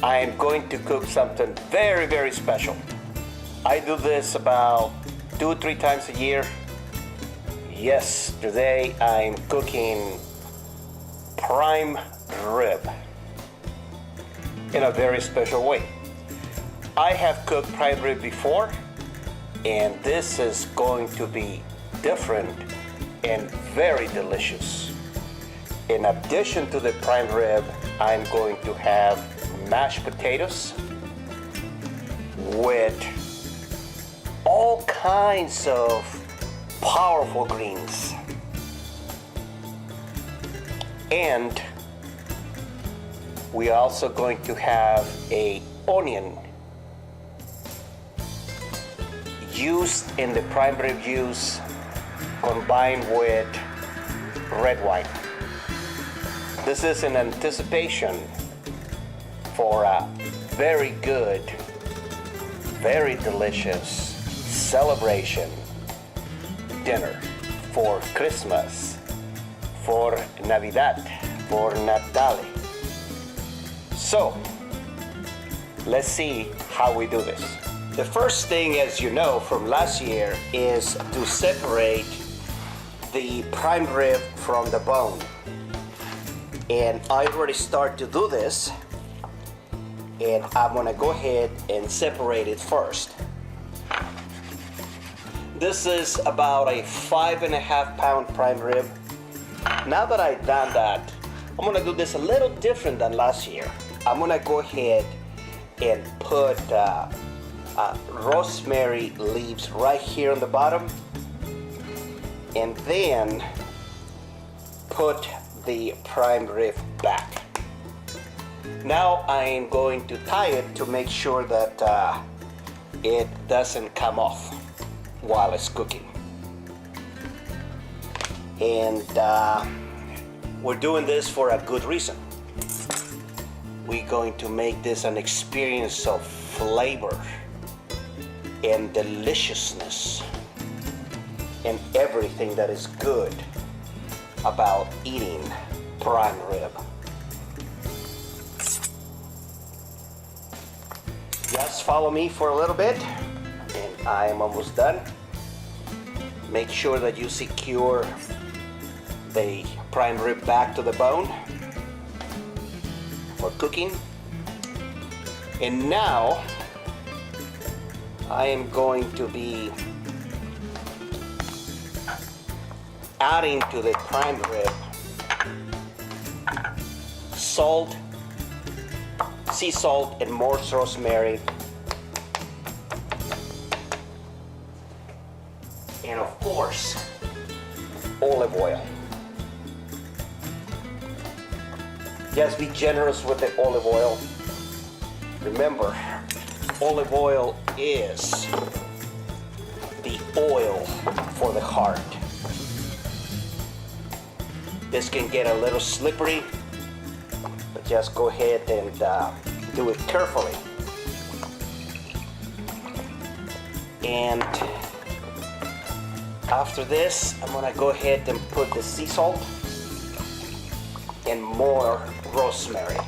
I am going to cook something very, very special. I do this about 2-3 times a year. Yes, today I'm cooking prime rib in a very special way. I have cooked prime rib before, and this is going to be different and very delicious. In addition to the prime rib, I'm going to have mashed potatoes with all kinds of powerful greens. And we're also going to have an onion used in the prime rib juice combined with red wine. This is in anticipation for a very good, very delicious celebration dinner for Christmas, for Navidad, for Natale. So, let's see how we do this. The first thing, as you know from last year, is to separate the prime rib from the bone. And I already started to do this, and I'm gonna go ahead and separate it first. This is about a 5.5 pound prime rib. Now that I've done that, I'm gonna do this a little different than last year. I'm gonna go ahead and put rosemary leaves right here on the bottom, and then put the prime rib back. Now I'm going to tie it to make sure that it doesn't come off while it's cooking. And we're doing this for a good reason. We're going to make this an experience of flavor and deliciousness and everything that is good about eating prime rib. Just follow me for a little bit and I am almost done. Make sure that you secure the prime rib back to the bone for cooking. And now I am going to be adding to the prime rib salt, sea salt, and more rosemary, and of course olive oil. Just be generous with the olive oil. Remember, olive oil is the oil for the heart. This can get a little slippery, but just go ahead and do it carefully. And after this, I'm gonna go ahead and put the sea salt and more rosemary.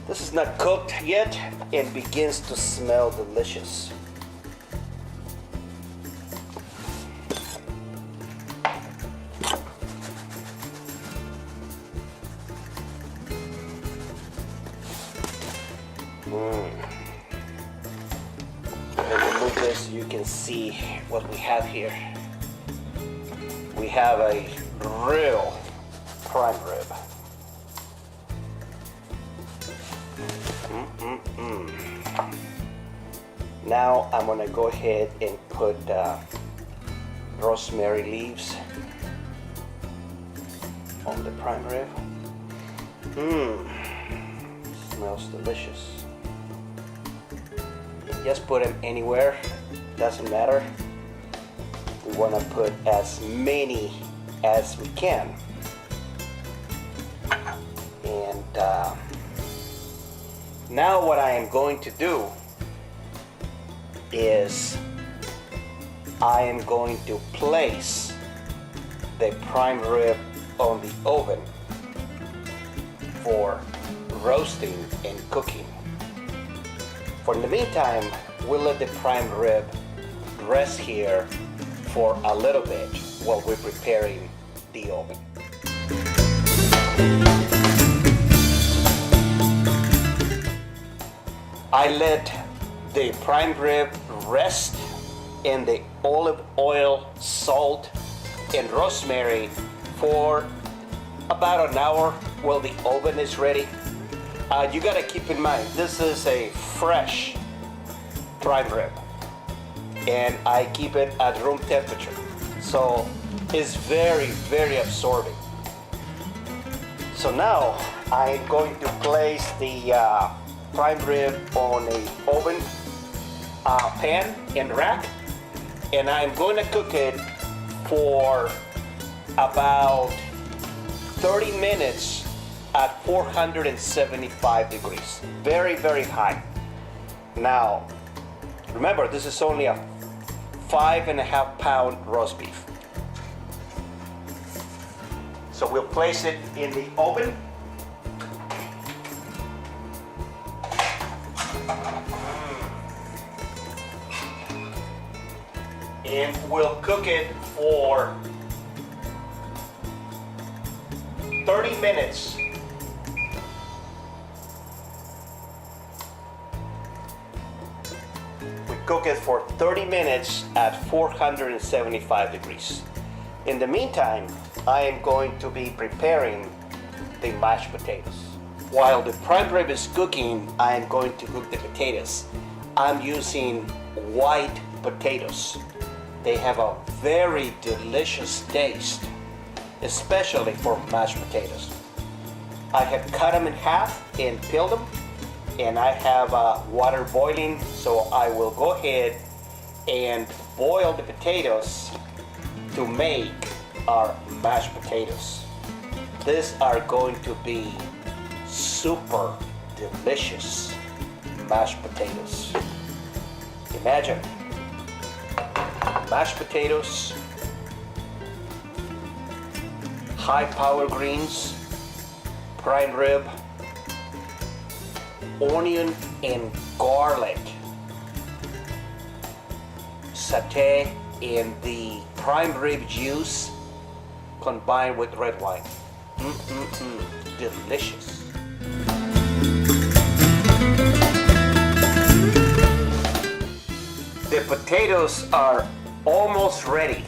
This is not cooked yet and begins to smell delicious. Remove this, you can see what we have here. We have a real prime rib. Now I'm gonna go ahead and put rosemary leaves on the prime rib. Smells delicious. Just put them anywhere, doesn't matter. We want to put as many as we can. And now what I am going to do is I am going to place the prime rib on the oven for roasting and cooking. For in the meantime, we'll let the prime rib rest here for a little bit while we're preparing the oven. I let the prime rib rest in the olive oil, salt, and rosemary for about an hour while the oven is ready. You gotta keep in mind, this is a fresh prime rib, and I keep it at room temperature, so it's very, very absorbing. So now I'm going to place the prime rib on a oven pan and rack, and I'm going to cook it for about 30 minutes at 475 degrees. Very, very high. Now, remember, this is only a 5.5 pound roast beef. So we'll place it in the oven. And we'll cook it for 30 minutes. We cook it for 30 minutes at 475 degrees. In the meantime, I am going to be preparing the mashed potatoes. While the prime rib is cooking, I am going to cook the potatoes. I'm using white potatoes. They have a very delicious taste, especially for mashed potatoes. I have cut them in half and peeled them, and I have water boiling, so I will go ahead and boil the potatoes to make our mashed potatoes. These are going to be super delicious mashed potatoes. Imagine mashed potatoes, high power greens, prime rib, onion and garlic sauté in the prime rib juice combined with red wine. Delicious. The potatoes are almost ready,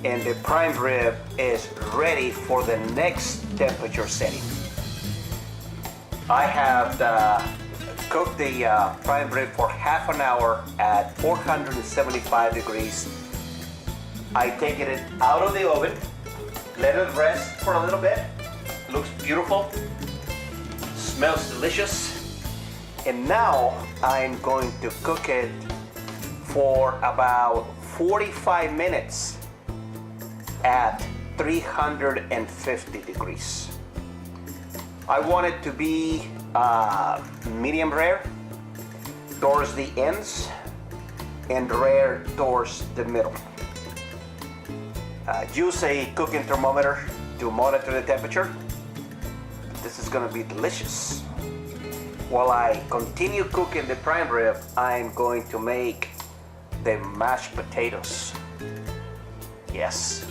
and the prime rib is ready for the next temperature setting. I have cooked the prime rib for half an hour at 475 degrees. I take it out of the oven, let it rest for a little bit. Looks beautiful, smells delicious, and now I'm going to cook it for about 45 minutes at 350 degrees. I want it to be medium rare towards the ends and rare towards the middle. Use a cooking thermometer to monitor the temperature. This is gonna be delicious. While I continue cooking the prime rib, I'm going to make the mashed potatoes. Yes.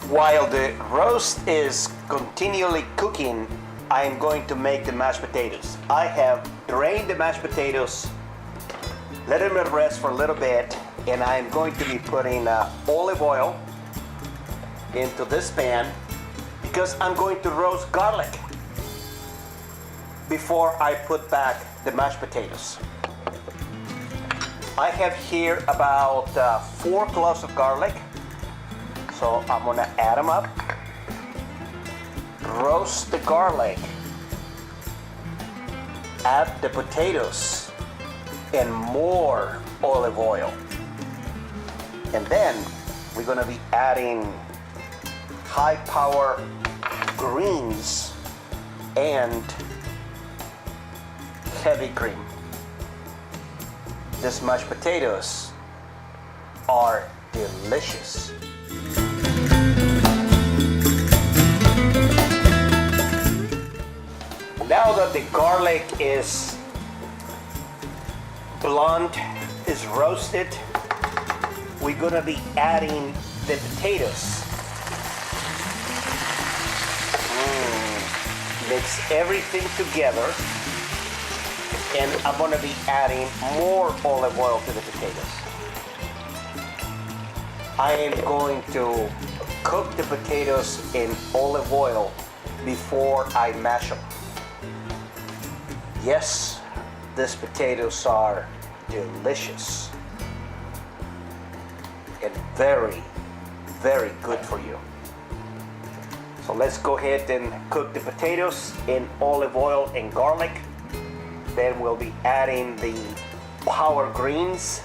While the roast is continually cooking, I'm going to make the mashed potatoes. I have drained the mashed potatoes, let them rest for a little bit, and I'm going to be putting olive oil into this pan because I'm going to roast garlic before I put back the mashed potatoes. I have here about 4 cloves of garlic, so I'm gonna add them up. Roast the garlic, add the potatoes, and more olive oil. And then we're gonna be adding high power greens and heavy cream. This mashed potatoes are delicious. Now that the garlic is blonde, is roasted, we're gonna be adding the potatoes. Mix everything together, and I'm gonna be adding more olive oil to the potatoes. I am going to cook the potatoes in olive oil before I mash them. Yes, these potatoes are delicious and very, very good for you. So let's go ahead and cook the potatoes in olive oil and garlic. Then we'll be adding the power greens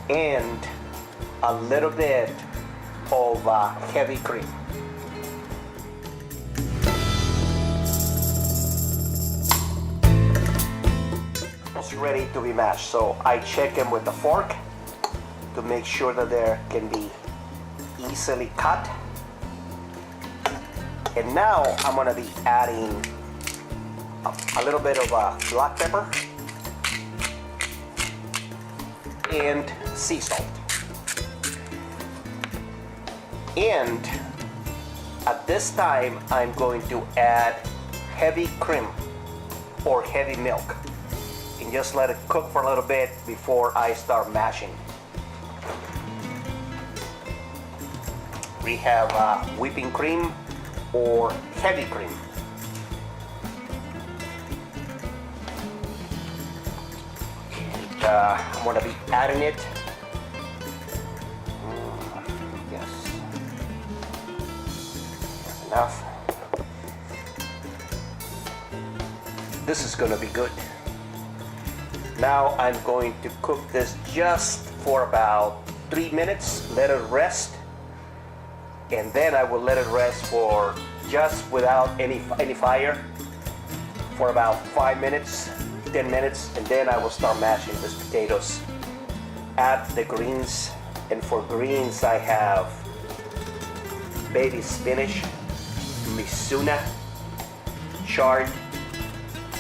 and a little bit of heavy cream. It's ready to be mashed. So I check them with the fork to make sure that they can be easily cut. And now I'm gonna be adding a little bit of black pepper and sea salt. And at this time, I'm going to add heavy cream or heavy milk and just let it cook for a little bit before I start mashing. We have whipping cream or heavy cream. And, I'm going to be adding it. Yes. That's enough. This is going to be good. Now I'm going to cook this just for about 3 minutes, let it rest. And then I will let it rest for just without any fire for about 5 minutes, 10 minutes, and then I will start mashing these potatoes. Add the greens, and for greens I have baby spinach, mizuna, chard,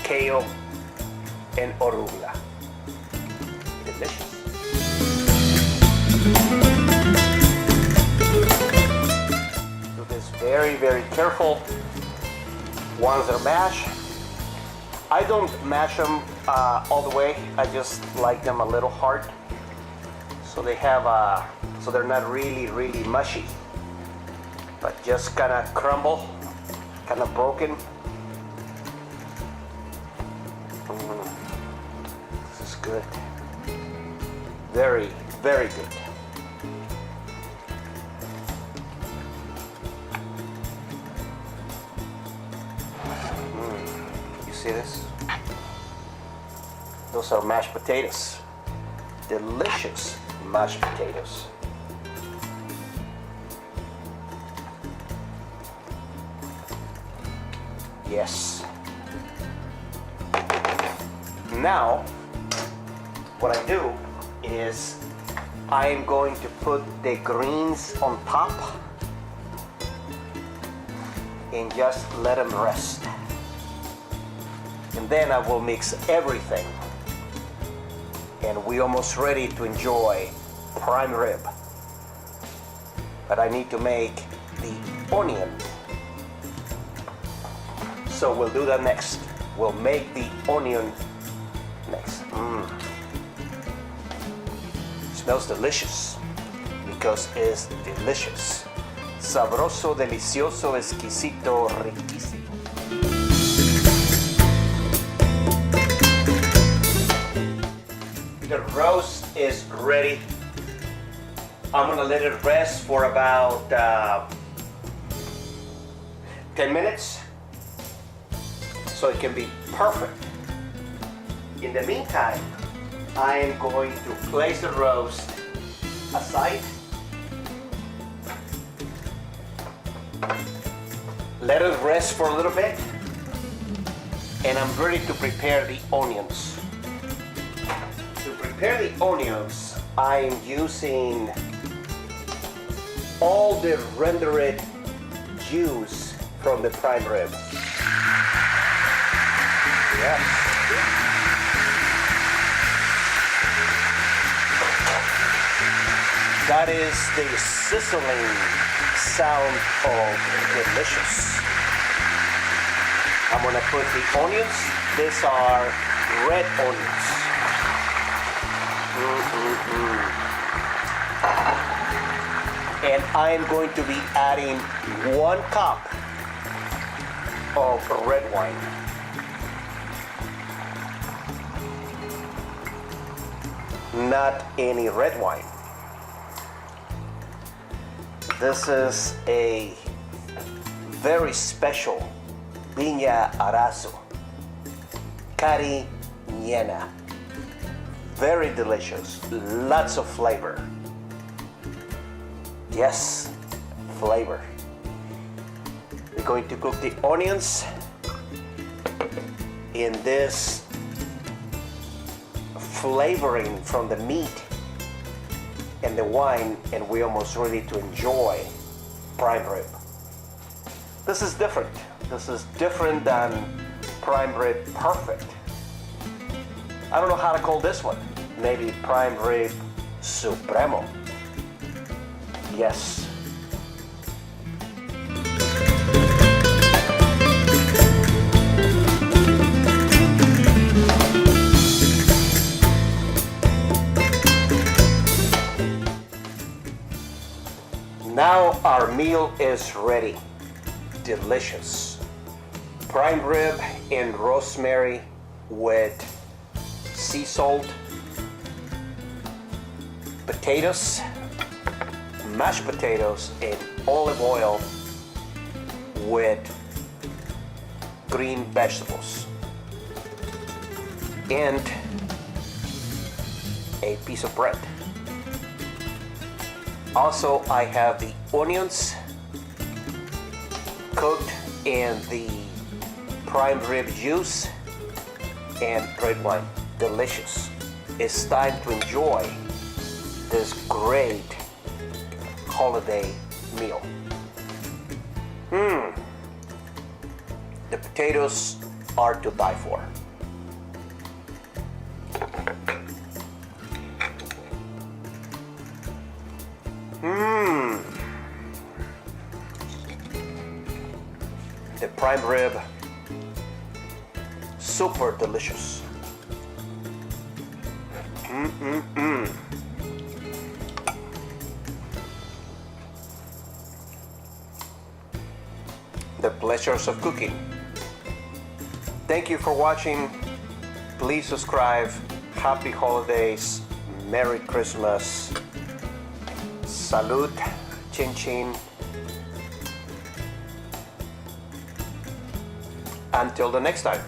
kale, and arugula. Delicious. Very, very careful once they're mashed. I don't mash them all the way. I just like them a little hard, so they have so they're not really mushy, but just kind of crumble, kind of broken. This is good. Very, very good. See this? Those are mashed potatoes. Delicious mashed potatoes. Yes. Now, what I do is I am going to put the greens on top and just let them rest. And then I will mix everything, and we're almost ready to enjoy prime rib. But I need to make the onion, so we'll do that next. We'll make the onion next. Smells delicious because it's delicious. Sabroso, delicioso, exquisito, riquísimo. The roast is ready. I'm gonna let it rest for about 10 minutes so it can be perfect. In the meantime, I am going to place the roast aside. Let it rest for a little bit, and I'm ready to prepare the onions. To prepare the onions, I'm using all the rendered juice from the prime rib. Yes. That is the sizzling sound of delicious. I'm gonna put the onions. These are red onions. And I'm going to be adding 1 cup of red wine. Not any red wine. This is a very special Viña Arazo Cariñena. Very delicious, lots of flavor. Yes, flavor. We're going to cook the onions in this flavoring from the meat and the wine, and we're almost ready to enjoy prime rib. This is different. This is different than prime rib perfect. I don't know how to call this one. Maybe prime rib supremo. Yes. Now our meal is ready. Delicious. Prime rib and rosemary with sea salt, potatoes, mashed potatoes, and olive oil with green vegetables, and a piece of bread. Also, I have the onions cooked in the prime rib juice and red wine. Delicious. It's time to enjoy this great holiday meal. The potatoes are to die for. The prime rib, super delicious. The pleasures of cooking. Thank you for watching. Please subscribe. Happy holidays. Merry Christmas. Salud. Chin chin. Until the next time.